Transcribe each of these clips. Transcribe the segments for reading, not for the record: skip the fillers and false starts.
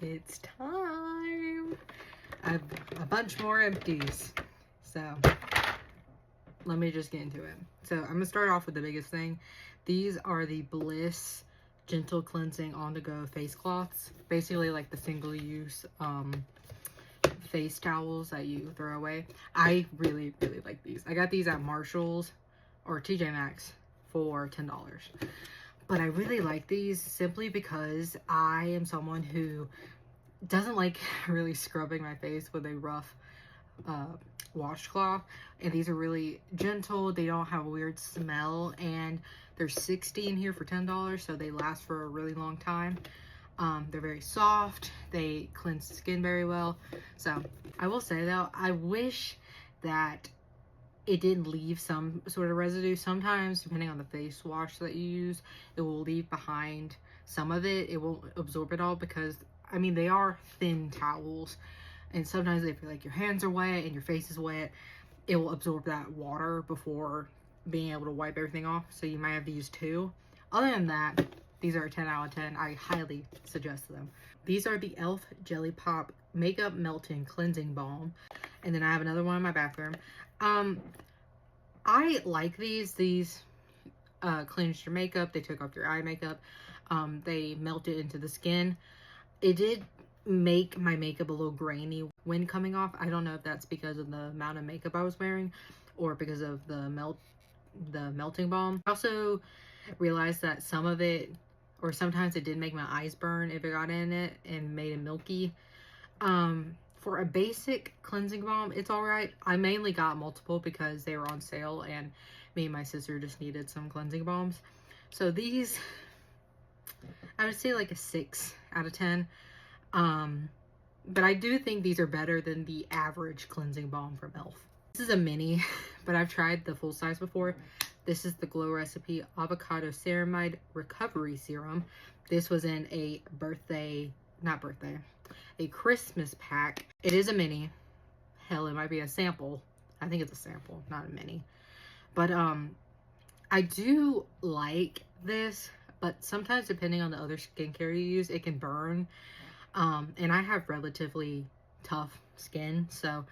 it's time. I have a bunch more empties. So let me just get into it. So I'm gonna start off with the biggest thing. These are the Bliss Gentle Cleansing On The Go face cloths. Basically like the single use face towels that you throw away. I really like these. I got these at Marshall's or TJ Maxx for $10. But I really like these simply because I am someone who doesn't like really scrubbing my face with a rough washcloth, and these are really gentle. They don't have a weird smell, and there's 60 in here for $10, so they last for a really long time. They're very soft, they cleanse the skin very well. So I will say though, I wish that it didn't leave some sort of residue. Sometimes, depending on the face wash that you use, it will leave behind some of it. It won't absorb it all because, I mean, they are thin towels. And sometimes if like your hands are wet and your face is wet, it will absorb that water before being able to wipe everything off. So you might have to use two. Other than that, these are a 10 out of 10. I highly suggest them. These are the e.l.f. Jelly Pop Makeup Melting Cleansing Balm. And then I have another one in my bathroom. I like these. These cleansed your makeup. They took off your eye makeup. They melted into the skin. It did make my makeup a little grainy when coming off. I don't know if that's because of the amount of makeup I was wearing or because of the melting balm. I also realized that some of it, or sometimes it did make my eyes burn if it got in it and made it milky. For a basic cleansing balm, it's alright. I mainly got multiple because they were on sale and me and my sister just needed some cleansing balms. So these, I would say like a 6 out of 10. But I do think these are better than the average cleansing balm from e.l.f. This is a mini, but I've tried the full size before. This is the Glow Recipe Avocado Ceramide Recovery Serum. This was in a a Christmas pack. It is a mini. Hell, it might be a sample. I think it's a sample, not a mini. But I do like this, but sometimes depending on the other skincare you use, it can burn. And I have relatively tough skin, so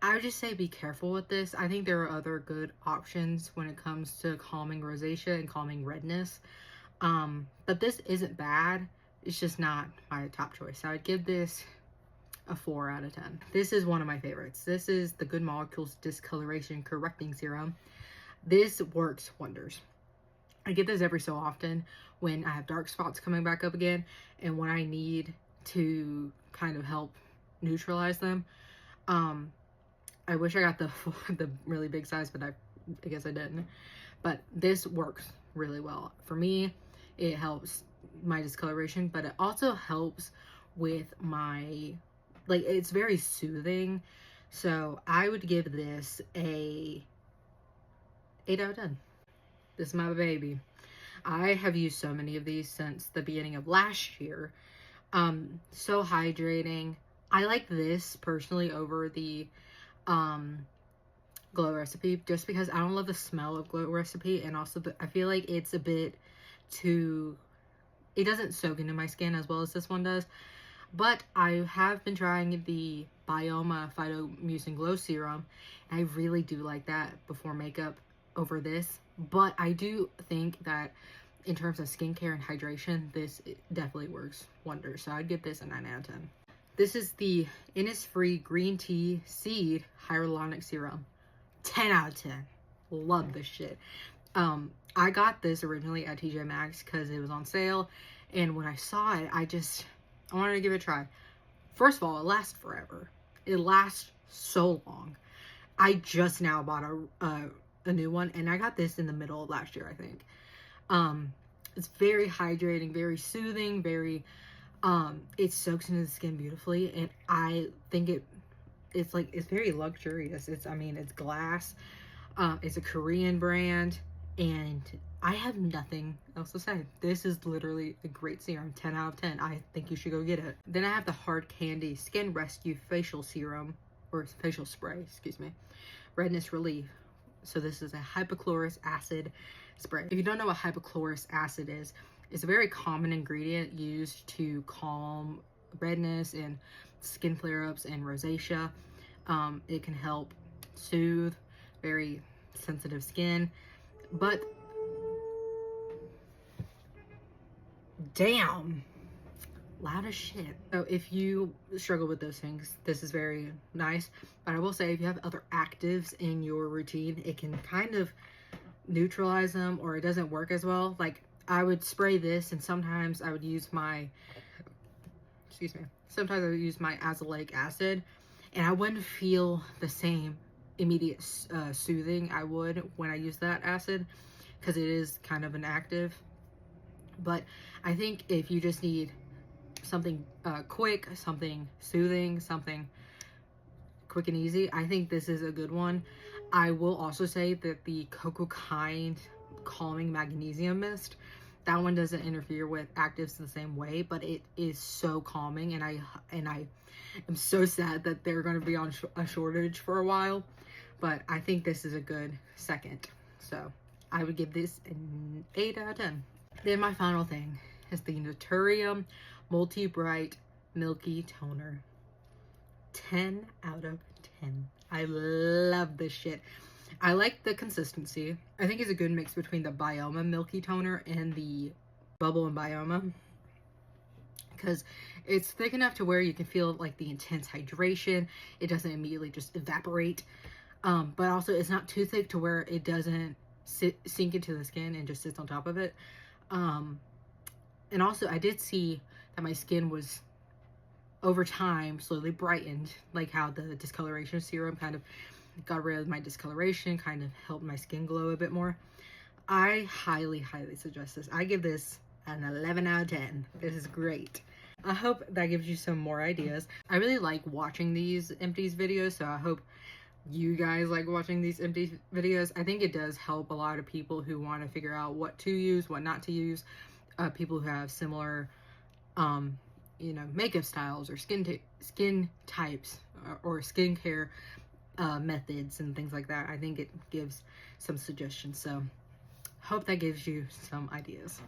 I would just say be careful with this. I think there are other good options when it comes to calming rosacea and calming redness. But this isn't bad. It's just not my top choice. So I'd give this a 4 out of 10. This is one of my favorites. This is the Good Molecules Discoloration Correcting Serum. This works wonders. I get this every so often when I have dark spots coming back up again and when I need to kind of help neutralize them. I wish I got the really big size, but I guess I didn't. But this works really well. For me, it helps my discoloration, but it also helps with my, like, it's very soothing. So I would give this a 8 out of 10. This is my baby. I have used so many of these since the beginning of last year. So hydrating. I like this personally over the Glow Recipe just because I don't love the smell of Glow Recipe, and also I feel like it's a bit too, it doesn't soak into my skin as well as this one does. But I have been trying the Bioma Phytomucin Glow Serum, and I really do like that before makeup over this. But I do think that in terms of skincare and hydration, this definitely works wonders. So I'd give this a 9 out of 10. This is the Innisfree Green Tea Seed Hyaluronic Serum. 10 out of 10. Love this shit. I got this originally at TJ Maxx because it was on sale. And when I saw it, I wanted to give it a try. First of all, it lasts forever. It lasts so long. I just now bought a new one, and I got this in the middle of last year, I think. It's very hydrating, very soothing, very, it soaks into the skin beautifully, and I think it's very luxurious. It's glass. It's a Korean brand, and I have nothing else to say. This is literally a great serum. 10 out of 10. I think you should go get it. Then I have the Hard Candy Skin Rescue Facial Serum, or facial spray, excuse me. Redness Relief. So this is a hypochlorous acid spray. If you don't know what hypochlorous acid is, It's a very common ingredient used to calm redness and skin flare-ups and rosacea. It can help soothe very sensitive skin, but damn, loud as shit. So if you struggle with those things, this is very nice. But I will say, if you have other actives in your routine, it can kind of neutralize them, or it doesn't work as well. Like, I would spray this, and sometimes I would use my, sometimes I would use my azelaic acid, and I wouldn't feel the same immediate soothing I would when I use that acid, because it is kind of an active. But I think if you just need something quick, something soothing, something quick and easy, I think this is a good one. I will also say that the Cocoa Kind Calming Magnesium Mist, that one doesn't interfere with actives the same way, but it is so calming, and I am so sad that they're going to be on a shortage for a while, but I think this is a good second. So I would give this an 8 out of 10. Then my final thing is the Naturium Multi Bright Milky Toner. 10 out of 10. I love this shit. I like the consistency. I think it's a good mix between the Bioma Milky Toner and the Bubble and Bioma, because it's thick enough to where you can feel like the intense hydration. It doesn't immediately just evaporate, but also it's not too thick to where it doesn't sink into the skin and just sits on top of it. And also I did see that my skin was over time slowly brightened, like how the discoloration serum kind of got rid of my discoloration, kind of helped my skin glow a bit more. I highly suggest this. I give this an 11 out of 10. This is great. I hope that gives you some more ideas. I really like watching these Empties videos, so I hope you guys like watching these Empties videos. I think it does help a lot of people who want to figure out what to use, what not to use. People who have similar you know, makeup styles or skin types or skincare methods and things like that. I think it gives some suggestions. So hope that gives you some ideas.